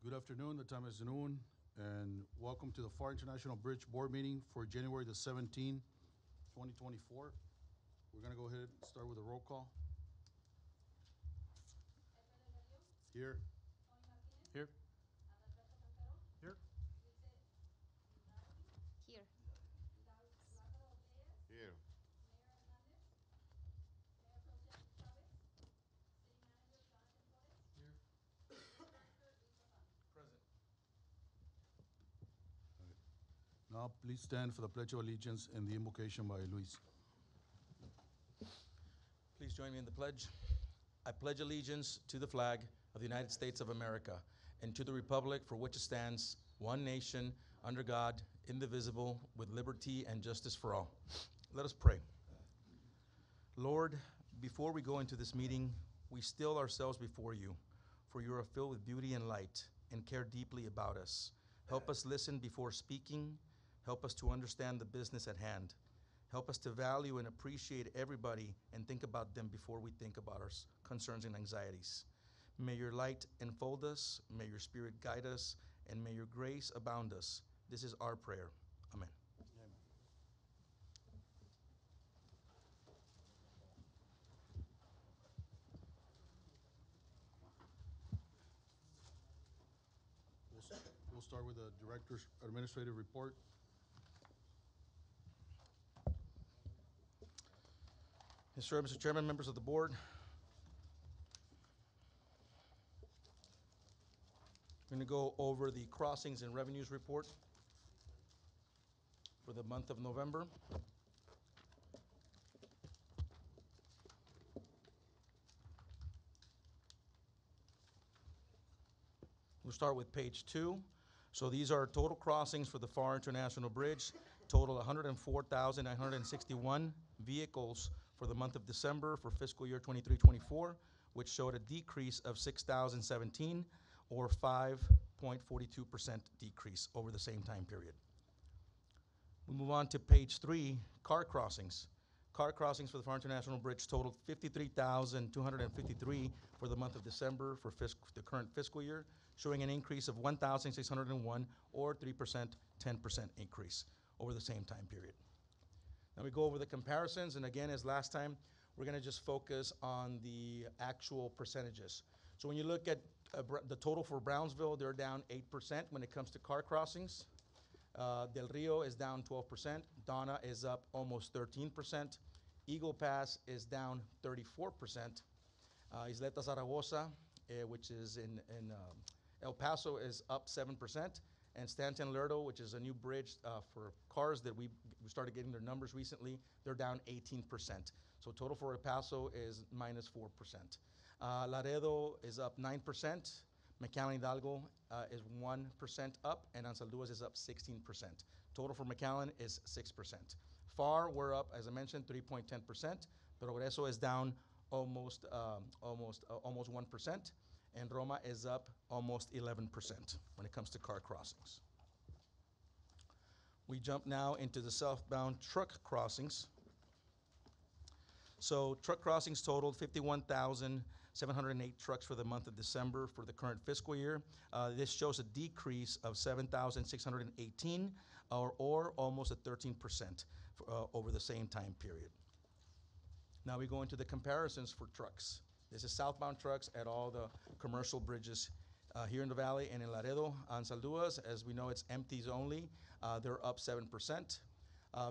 Good afternoon. The time is noon, and welcome to the Pharr International Bridge Board meeting for January the 17th, 2024. We're going to go ahead and start with a roll call. Here. Here. Here. Here. Here. Present. Now, please stand for the Pledge of Allegiance and the invocation by Luis. Please join me in the pledge. I pledge allegiance to the flag of the United States of America and to the republic for which it stands, one nation, under God, indivisible, with liberty and justice for all. Let us pray. Lord, before we go into this meeting, we still ourselves before you, for you are filled with beauty and light and care deeply about us. Help us listen before speaking. Help us to understand the business at hand. Help us to value and appreciate everybody and think about them before we think about our concerns and anxieties. May your light enfold us, may your spirit guide us, and may your grace abound us. This is our prayer. Amen. We'll start with the Director's Administrative Report. Yes, sir, Mr. Chairman, members of the board. We're going to go over the crossings and revenues report for the month of November. We'll start with page 2. So these are total crossings for the Pharr International Bridge, total 104,961 vehicles for the month of December for fiscal year 23-24, which showed a decrease of 6,017 or 5.42% decrease over the same time period. We move on to page 3, car crossings. Car crossings for the Pharr International Bridge totaled 53,253 for the month of December for the current fiscal year, showing an increase of 1,601 or 3%, 10% increase over the same time period. Now we go over the comparisons, and again, as last time, we're going to just focus on the actual percentages. So when you look at the total for Brownsville, they're down 8% when it comes to car crossings. Del Rio is down 12%. Donna is up almost 13%. Eagle Pass is down 34%. Isleta Zaragoza, which is in El Paso, is up 7%. And Stanton Lerdo, which is a new bridge for cars that we started getting their numbers recently, they're down 18%. So total for El Paso is minus 4%. Laredo is up 9%. McAllen Hidalgo is 1% up, and Anzalduas is up 16%. Total for McAllen is 6%. Pharr, we're up, as I mentioned, 3.10%. Progreso is down almost 1%, and Roma is up almost 11% when it comes to car crossings. We jump now into the southbound truck crossings. So truck crossings totaled 51,708 trucks for the month of December for the current fiscal year. This shows a decrease of 7,618 or almost a 13% over the same time period. Now we go into the comparisons for trucks. This is southbound trucks at all the commercial bridges here in the valley and in Laredo. Anzalduas, as we know, it's empties only. They're up 7%.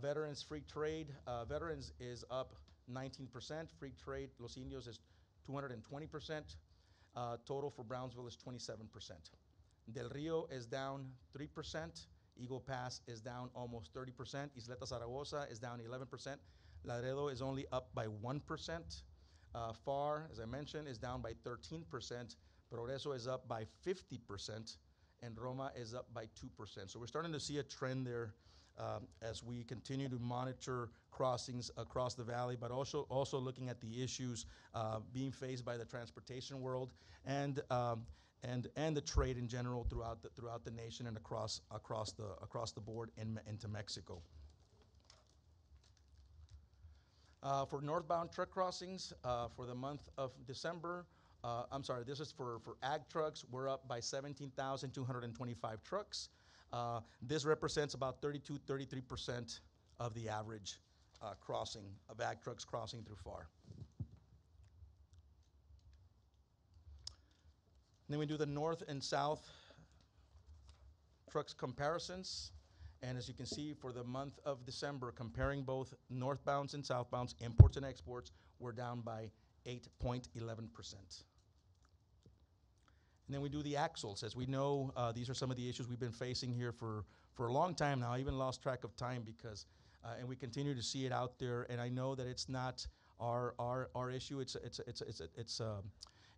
Veterans Free Trade, Veterans is up 19%. Free Trade Los Indios is 220%. Total for Brownsville is 27%. Del Rio is down 3%. Eagle Pass is down almost 30%. Isleta Zaragoza is down 11%. Laredo is only up by 1%. Pharr, as I mentioned, is down by 13%. Progreso is up by 50%. And Roma is up by 2%. So we're starting to see a trend there as we continue to monitor crossings across the valley, but also looking at the issues being faced by the transportation world and the trade in general throughout the nation and across the board into Mexico. For northbound truck crossings for the month of December, I'm sorry, this is for ag trucks. We're up by 17,225 trucks. This represents about 33% of the average crossing of ag trucks crossing through Pharr. Then we do the north and south trucks comparisons. And as you can see, for the month of December, comparing both northbounds and southbounds, imports and exports, we're down by 8.11%. And then we do the axles. As we know, these are some of the issues we've been facing here for a long time now. I even lost track of time because, and we continue to see it out there. And I know that it's not our issue.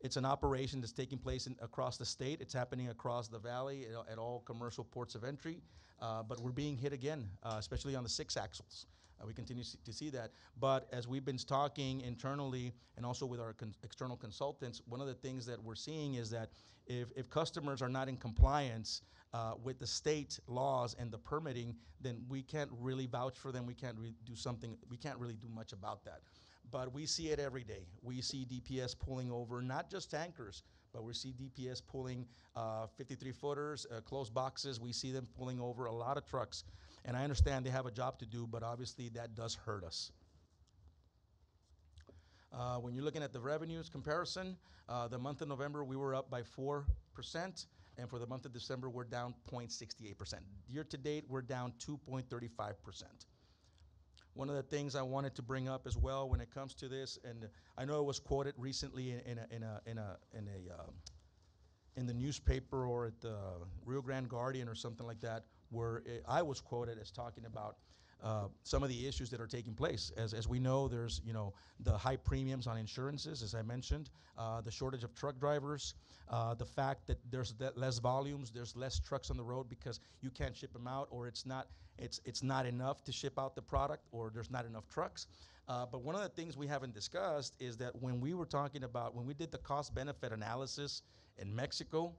It's an operation that's taking place across the state. It's happening across the valley at all commercial ports of entry. But we're being hit again, especially on the 6 axles. We continue to see that. But as we've been talking internally and also with our external consultants, one of the things that we're seeing is that if customers are not in compliance with the state laws and the permitting, then we can't really vouch for them. We can't do something. We can't really do much about that. But we see it every day. We see DPS pulling over not just tankers, but we see DPS pulling 53-footers, closed boxes. We see them pulling over a lot of trucks. And I understand they have a job to do, but obviously that does hurt us. When you're looking at the revenues comparison, the month of November, we were up by 4%. And for the month of December, we're down 0.68%. Year to date, we're down 2.35%. One of the things I wanted to bring up as well when it comes to this, and I know it was quoted recently in the newspaper or at the Rio Grande Guardian or something like that, where I was quoted as talking about some of the issues that are taking place. As we know, there's the high premiums on insurances, as I mentioned, the shortage of truck drivers, the fact that there's less volumes, there's less trucks on the road because you can't ship them out, or it's not enough to ship out the product, or there's not enough trucks. But one of the things we haven't discussed is that when we did the cost-benefit analysis in Mexico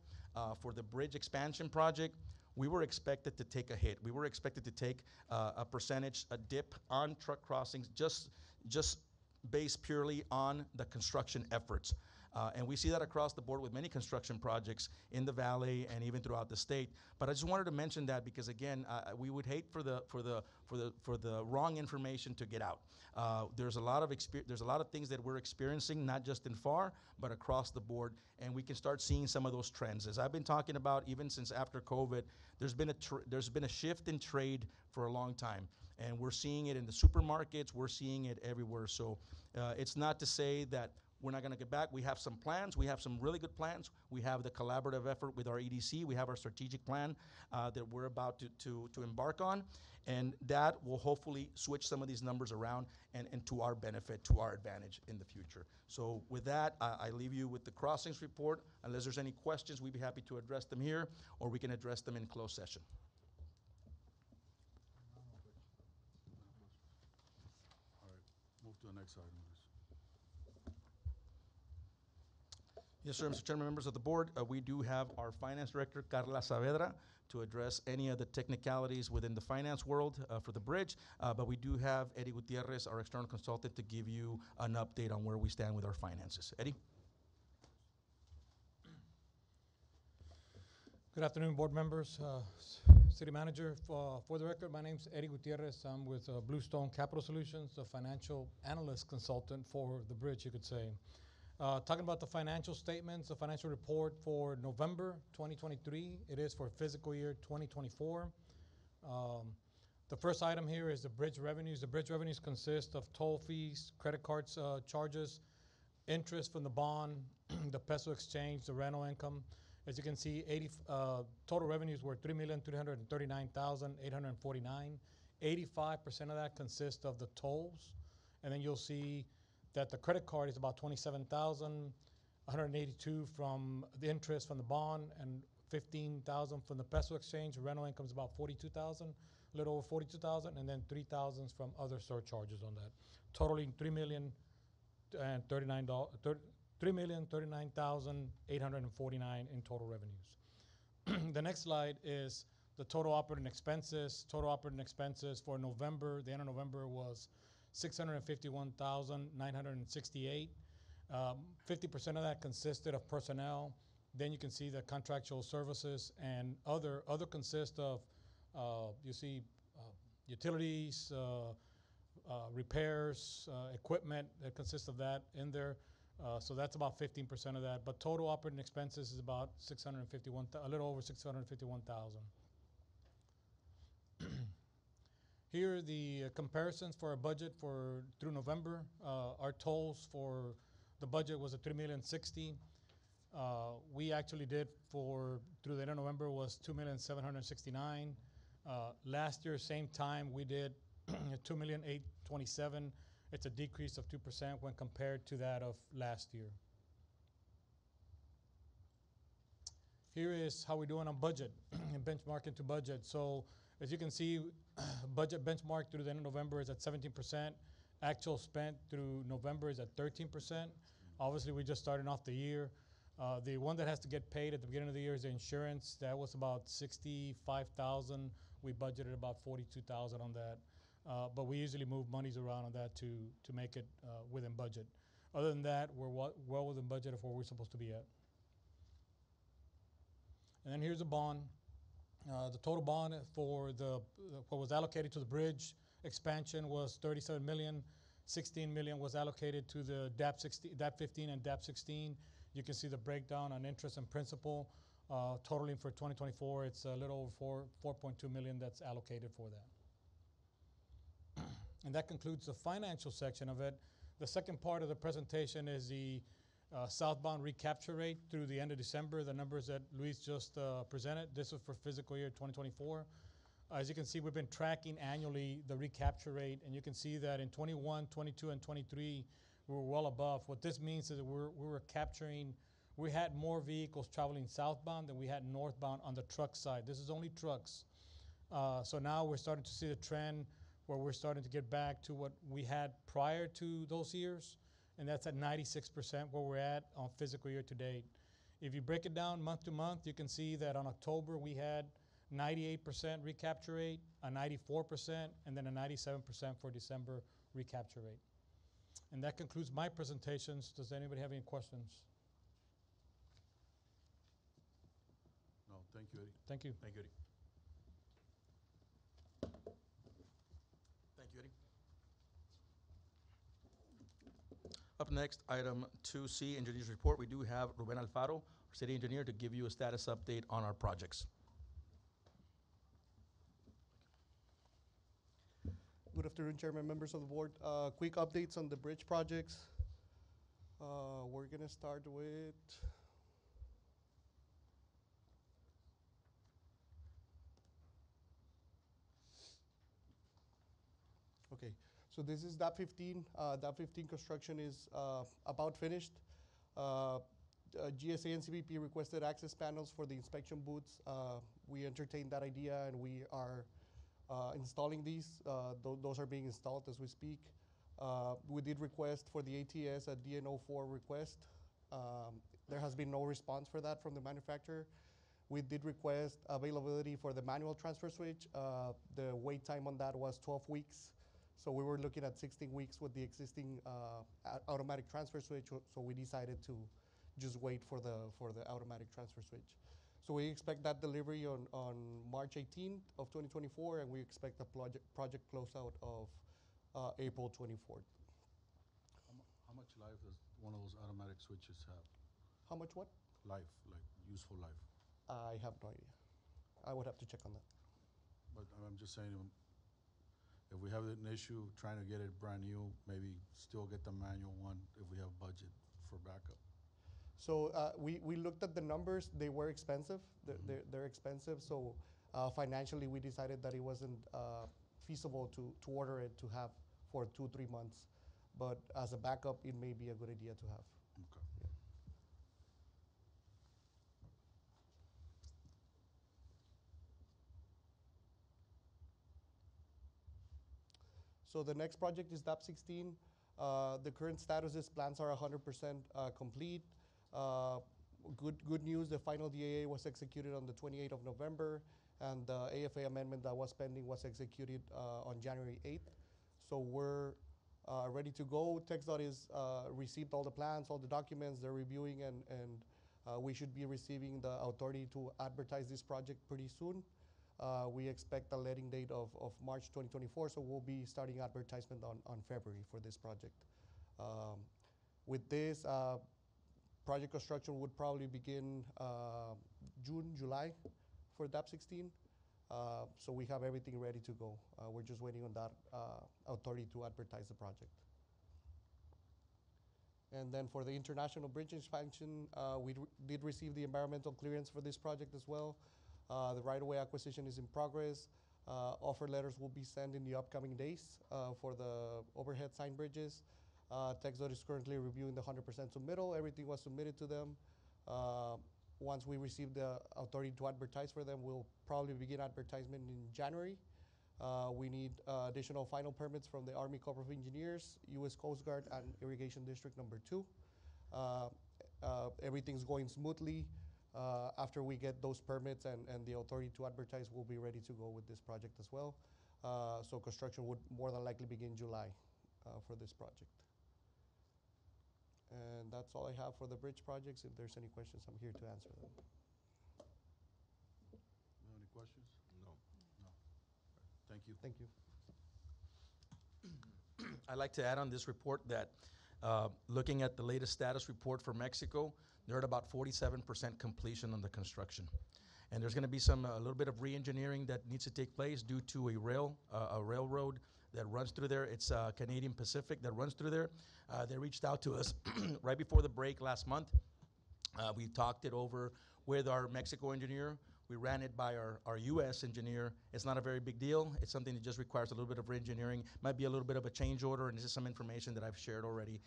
for the bridge expansion project, we were expected to take a hit. We were expected to take a percentage, a dip on truck crossings, just based purely on the construction efforts. And we see that across the board with many construction projects in the valley and even throughout the state. But I just wanted to mention that because again, we would hate for the wrong information to get out. There's a lot of things that we're experiencing, not just in Pharr, but across the board, and we can start seeing some of those trends. As I've been talking about, even since after COVID, there's been a shift in trade for a long time, and we're seeing it in the supermarkets. We're seeing it everywhere. So it's not to say that we're not going to get back. We have some plans. We have some really good plans. We have the collaborative effort with our EDC. We have our strategic plan that we're about to embark on. And that will hopefully switch some of these numbers around and to our benefit, to our advantage in the future. So with that, I leave you with the crossings report. Unless there's any questions, we'd be happy to address them here, or we can address them in closed session. All right, move to the next item. Yes, sir, Mr. Chairman, members of the board, we do have our finance director, Carla Saavedra, to address any of the technicalities within the finance world for the bridge. But we do have Eddie Gutierrez, our external consultant, to give you an update on where we stand with our finances. Eddie? Good afternoon, board members, city manager. For the record, my name's Eddie Gutierrez. I'm with Bluestone Capital Solutions, a financial analyst consultant for the bridge, you could say. Talking about the financial statements, the financial report for November 2023. It is for fiscal year 2024. The first item here is the bridge revenues. The bridge revenues consist of toll fees, credit cards charges, interest from the bond, the peso exchange, the rental income. As you can see, total revenues were $3,339,849. 85% of that consists of the tolls. And then you'll see that the credit card is about $27,182 from the interest from the bond and $15,000 from the peso exchange. Rental income is about $42,000, a little over $42,000, and then $3,000 from other surcharges on that, totaling $3,039,849 in total revenues. The next slide is the total operating expenses. Total operating expenses for November, the end of November, was $651,968. 50% of that consisted of personnel. Then you can see the contractual services and other consist of, you see, utilities, repairs, equipment that consists of that in there. So that's about 15% of that. But total operating expenses is about 651, a little over 651,000. Here are the comparisons for our budget for through November. Our tolls for the budget was a 3,060,000. We actually did for through the end of November was 2,769,000. Last year, same time, we did 2,827,000. It's a decrease of 2% when compared to that of last year. Here is how we're doing on budget and benchmarking to budget. So as you can see, budget benchmark through the end of November is at 17%. Actual spent through November is at 13%. Obviously, we just started off the year. The one that has to get paid at the beginning of the year is the insurance. That was about 65,000. We budgeted about 42,000 on that. But we usually move monies around on that to make it within budget. Other than that, we're well within budget of where we're supposed to be at. And then here's the bond. The total bond for what was allocated to the bridge expansion was 37 million. 16 million was allocated to the DAP 15 and DAP 16. You can see the breakdown on interest and principal. Totaling for 2024, it's a little over 4.2 million that's allocated for that. And that concludes the financial section of it. The second part of the presentation is the southbound recapture rate through the end of December, the numbers that Luis just presented. This was for fiscal year 2024. As you can see, we've been tracking annually the recapture rate, and you can see that in 21, 22, and 23, we were well above. What this means is that we had more vehicles traveling southbound than we had northbound on the truck side. This is only trucks. So now we're starting to see the trend where we're starting to get back to what we had prior to those years, and that's at 96% where we're at on fiscal year to date. If you break it down month to month, you can see that on October we had 98% recapture rate, a 94%, and then a 97% for December recapture rate. And that concludes my presentations. Does anybody have any questions? No, thank you, Eddie. Thank you. Thank you, Eddie. Thank you, Eddie. Up next, item 2C, engineer's report. We do have Ruben Alfaro, our city engineer, to give you a status update on our projects. Good afternoon, Chairman, members of the board. Quick updates on the bridge projects. We're going to start with okay, so this is DAP 15. DAP 15 construction is about finished. GSA and CBP requested access panels for the inspection booths. We entertained that idea, and we are installing these. Those are being installed as we speak. We did request for the ATS a DN04 request. There has been no response for that from the manufacturer. We did request availability for the manual transfer switch. The wait time on that was 12 weeks. So we were looking at 16 weeks with the existing automatic transfer switch. So we decided to just wait for the automatic transfer switch. So we expect that delivery on March 18th of 2024, and we expect a project closeout of April 24th. How much life does one of those automatic switches have? How much what? Life, like useful life. I have no idea. I would have to check on that. But I'm just saying, if we have an issue trying to get it brand new, maybe still get the manual one if we have budget for backup. So we looked at the numbers. They were expensive. They're expensive. So financially, we decided that it wasn't feasible to order it to have for 2-3 months. But as a backup, it may be a good idea to have. Okay. Yeah. So the next project is DAP 16. The current status is plans are 100% complete. Good news, the final DAA was executed on the 28th of November, and the AFA amendment that was pending was executed on January 8th. So we're ready to go. TxDOT is received all the plans, all the documents. They're reviewing, and we should be receiving the authority to advertise this project pretty soon. We expect a letting date of March 2024, so we'll be starting advertisement on February for this project. With this, project construction would probably begin June, July for DAP 16. So we have everything ready to go. We're just waiting on that authority to advertise the project. And then for the international bridge expansion, we did receive the environmental clearance for this project as well. The right-of-way acquisition is in progress. Offer letters will be sent in the upcoming days for the overhead sign bridges. TxDOT is currently reviewing the 100% submittal. Everything was submitted to them. Once we receive the authority to advertise for them, we'll probably begin advertisement in January. We need additional final permits from the Army Corps of Engineers, U.S. Coast Guard, and Irrigation District number 2. Everything's going smoothly. After we get those permits and the authority to advertise, we'll be ready to go with this project as well. So construction would more than likely begin July for this project. And that's all I have for the bridge projects. If there's any questions, I'm here to answer them. No, any questions? No. No. Thank you. Thank you. I'd like to add on this report that looking at the latest status report for Mexico, they're at about 47% completion on the construction. And there's going to be a little bit of re-engineering that needs to take place due to a railroad that runs through there. It's Canadian Pacific that runs through there. They reached out to us right before the break last month. We talked it over with our Mexico engineer. We ran it by our U.S. engineer. It's not a very big deal. It's something that just requires a little bit of re-engineering. Might be a little bit of a change order, and this is some information that I've shared already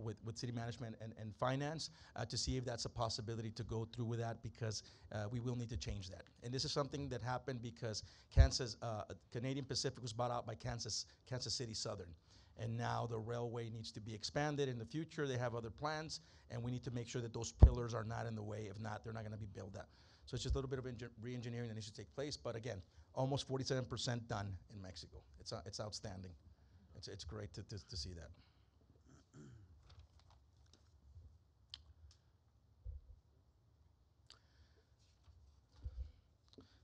with city management and finance to see if that's a possibility to go through with that, because we will need to change that. And this is something that happened because Canadian Pacific was bought out by Kansas City Southern. And now the railway needs to be expanded in the future. They have other plans, and we need to make sure that those pillars are not in the way. If not, they're not going to be built out. So it's just a little bit of re-engineering that needs to take place. But again, almost 47% done in Mexico. It's outstanding. It's great to see that.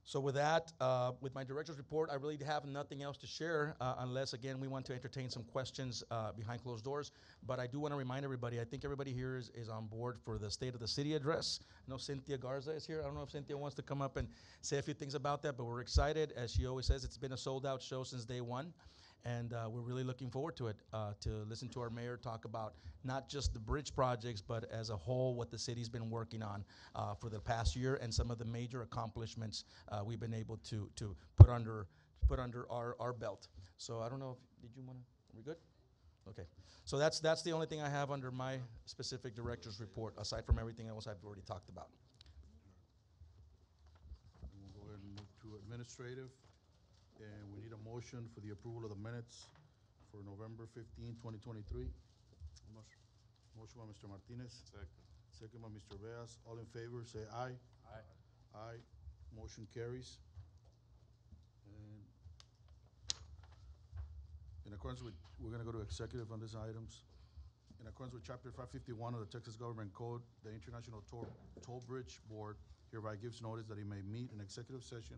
So with that, with my director's report, I really have nothing else to share unless, again, we want to entertain some questions behind closed doors. But I do want to remind everybody, I think everybody here is on board for the State of the City address. I know Cynthia Garza is here. I don't know if Cynthia wants to come up and say a few things about that, but we're excited. As she always says, it's been a sold-out show since day one. And we're really looking forward to it, to listen to our mayor talk about not just the bridge projects, but as a whole, what the city's been working on for the past year and some of the major accomplishments we've been able to put under our belt. So I don't know if, are we good? Okay. So that's the only thing I have under my specific director's report, aside from everything else I've already talked about. And we'll go ahead and move to administrative. And we need a motion for the approval of the minutes for November 15, 2023. Motion. Motion by Mr. Martinez. Second. Second by Mr. Beas. All in favor, say aye. Aye. Aye. Motion carries. And in accordance with, we're going to go to executive on these items. In accordance with Chapter 551 of the Texas Government Code, the International Toll Bridge Board hereby gives notice that it may meet in executive session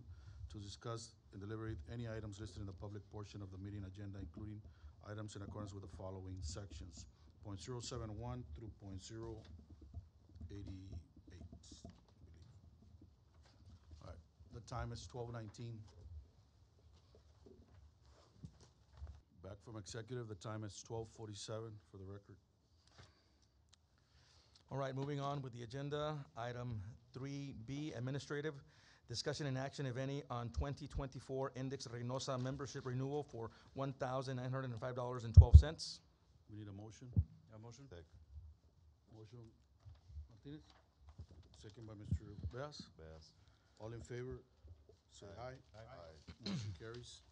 to discuss and deliberate any items listed in the public portion of the meeting agenda, including items in accordance with the following sections: .071 through .088, I believe. All right, the time is 12:19. Back from executive, the time is 12:47 for the record. All right, moving on with the agenda, item 3B, administrative. Discussion and action, if any, on 2024 Index Reynosa membership renewal for $1,905.12. We need a motion. Motion? Second. Motion, Martinez. Second by Mr. Beas. Beas. All in favor, say aye. Aye. Motion carries.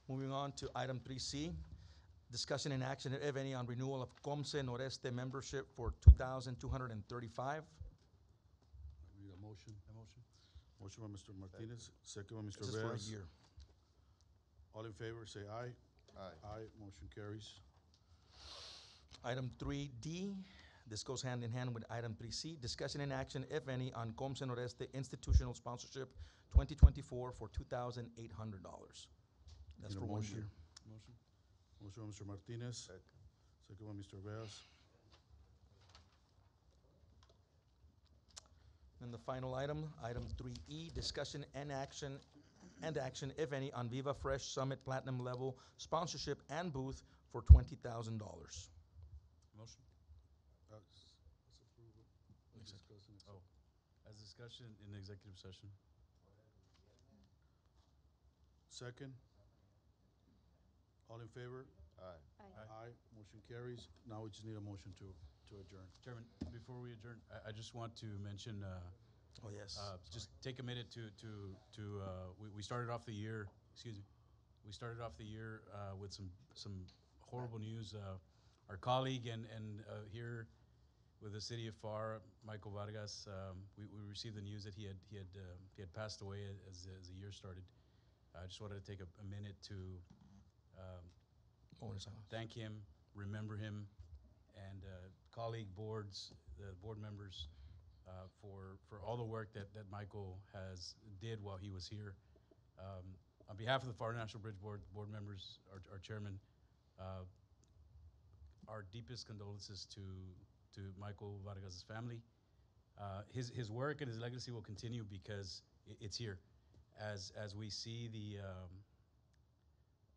Moving on to item 3C, discussion and action, if any, on renewal of Comce Noreste membership for $2,235. We need a motion. Motion? Motion by Mr. Martinez, second by Mr. This is for a Beas. year. All in favor, say aye. Aye. Aye, motion carries. Item 3D, this goes hand in hand with item 3C, discussion and action, if any, on Comce Noreste institutional sponsorship 2024 for $2,800. That's Need a for 1 motion? year. Motion. Motion by Mr. Martinez, Second. second by Mr. Beas. And the final item, item 3E, discussion and action, if any, on Viva Fresh Summit Platinum Level sponsorship and booth for $20,000. Motion. Oh, as discussion in the executive session. Second. All in favor? Aye. Aye. Motion carries. Now we just need a motion to adjourn. Chairman, before we adjourn, I just want to mention, Oh, yes. just take a minute we started off the year, we started off the year with some horrible news. Our colleague and here with the city of Pharr, Michael Vargas, we received the news that he had passed away as the year started. I just wanted to take a minute to thank him, remember him, and colleague boards, the board members, for all the work that Michael did while he was here. On behalf of the Pharr National Bridge board members, our chairman, our deepest condolences to Michael Vargas' family. His work and his legacy will continue because it's here. As we see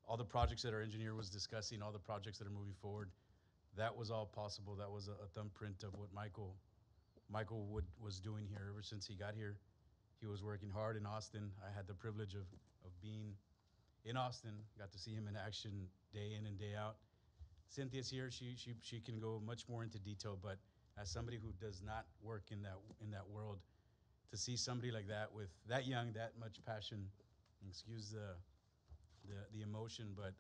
all the projects that our engineer was discussing, all the projects that are moving forward, that was all possible. That was a thumbprint of what Michael was doing here ever since he got here. He was working hard in Austin. I had the privilege of being in Austin, got to see him in action day in and day out. Cynthia's here. She can go much more into detail, but as somebody who does not work in that world, to see somebody like that with that young, that much passion, excuse the emotion, but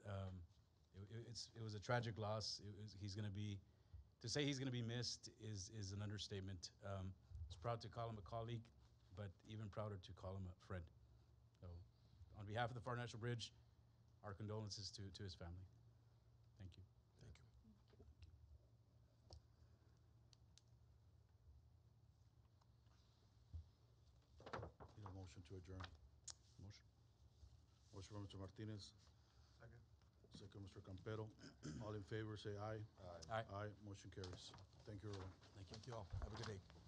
it was a tragic loss. To say he's gonna be missed is an understatement. I was proud to call him a colleague, but even prouder to call him a friend. So, on behalf of the Pharr National Bridge, our condolences to his family. Thank you. Thank you. Need a motion to adjourn. Motion. Motion by Mr. Martinez, Second. second Mr. Campero. All in favor, say aye. Aye. Aye. Motion carries. Thank you, everyone. Thank you all. Have a good day.